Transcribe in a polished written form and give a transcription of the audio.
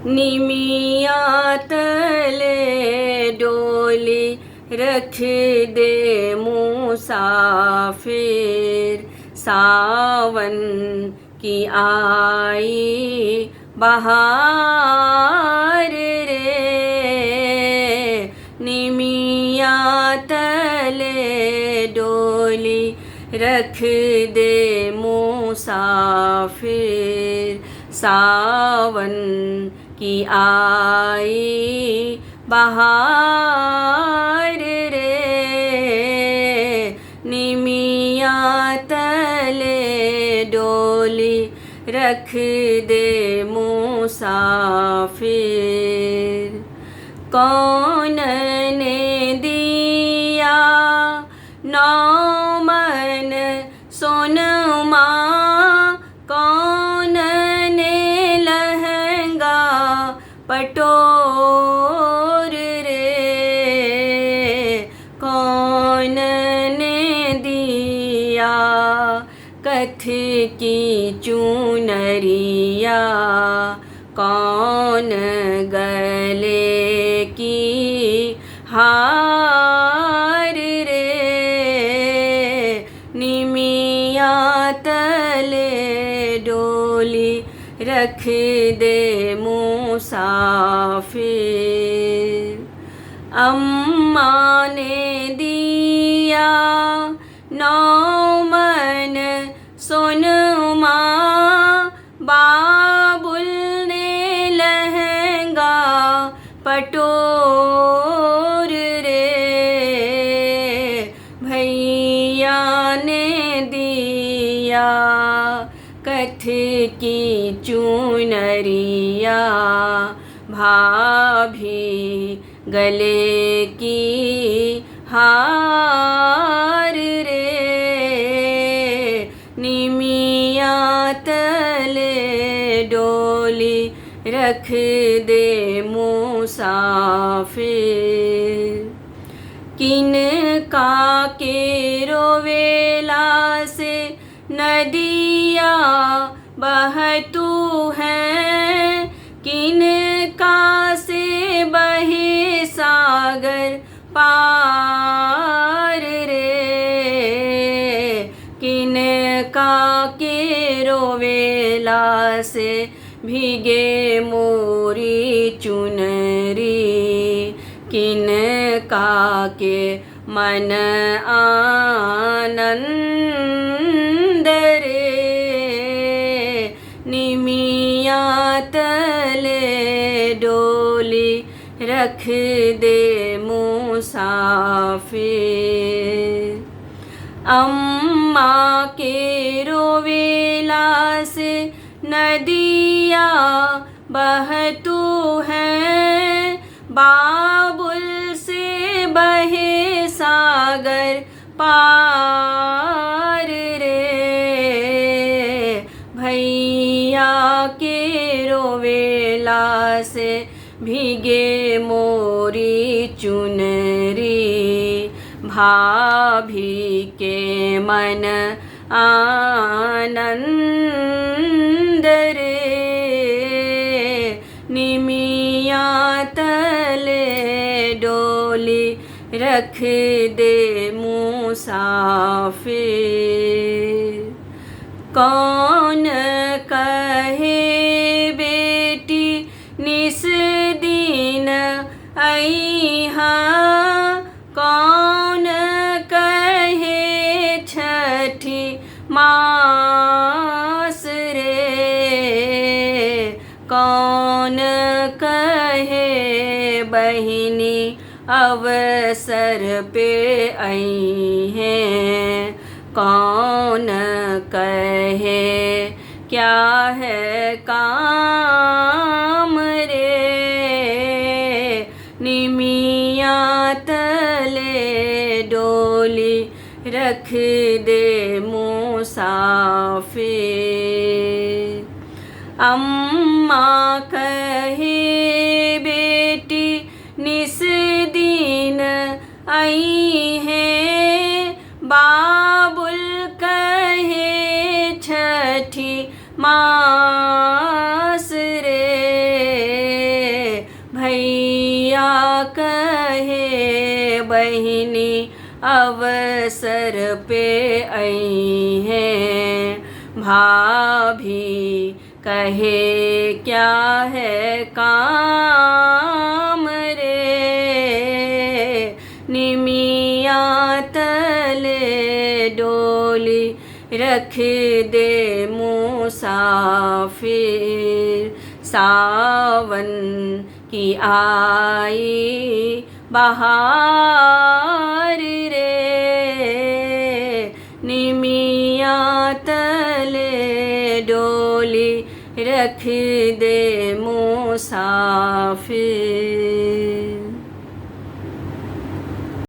निमिया तले डोली रख दे मुसाफिर, सावन की आई बहार रे। निमिया तले डोली रख दे मुसाफिर, सावन की आई बहार रे। निमिया तले डोली रख दे मुसाफिर। कौन ने दिया नौ मन सोनमा, कौन ने लहंगा पटोर रे। कौन ने दिया कथ की चुनरिया, कौन गले की हार रे। निमिया तले डोली रख दे मुसाफिर। अम्मा ने दिया नौ मन सोनमा, बाबुल ने लहंगा पटोर रे। भैया ने दिया कथ की चुनरिया, भाभी गले की हार रे। निमिया तले डोली रख दे मुसाफिर। किन का के रोवेला से नदिया बहतू है, किन का से बहे सागर पार रे। किन का के रोवेला से भीगे मोरी चुनरी, किन का के मन आनंद रे। निमिया तले डोली रख दे मुसाफिर। अम्मा के रोवेला से नदिया बहतू है, बाबुल से बहे सागर पार रे। भैया के रोवेला से भीगे मोरी चुनरी, भाभी के मन आनंद रे। निमिया तले डोली रख दे मुसाफिर। कौन कहे बेटी निस दिन अइहा, कौन कहे छठी मास रे। कौन कहे बहिनी अवसर पे आई हैं, कौन कहे क्या है काम रे। निमिया तले डोली रख दे मुसाफिर। अम्मा कहे बेटी निस दिन आई है, बाबुल कहे छठी मास रे। अवसर पे आई हैं। भाभी कहे क्या है काम रे, निमिया तले डोली रख दे मुसाफिर। सावन की आई बहार रे, निमिया तले डोली रख दे मुसाफिर।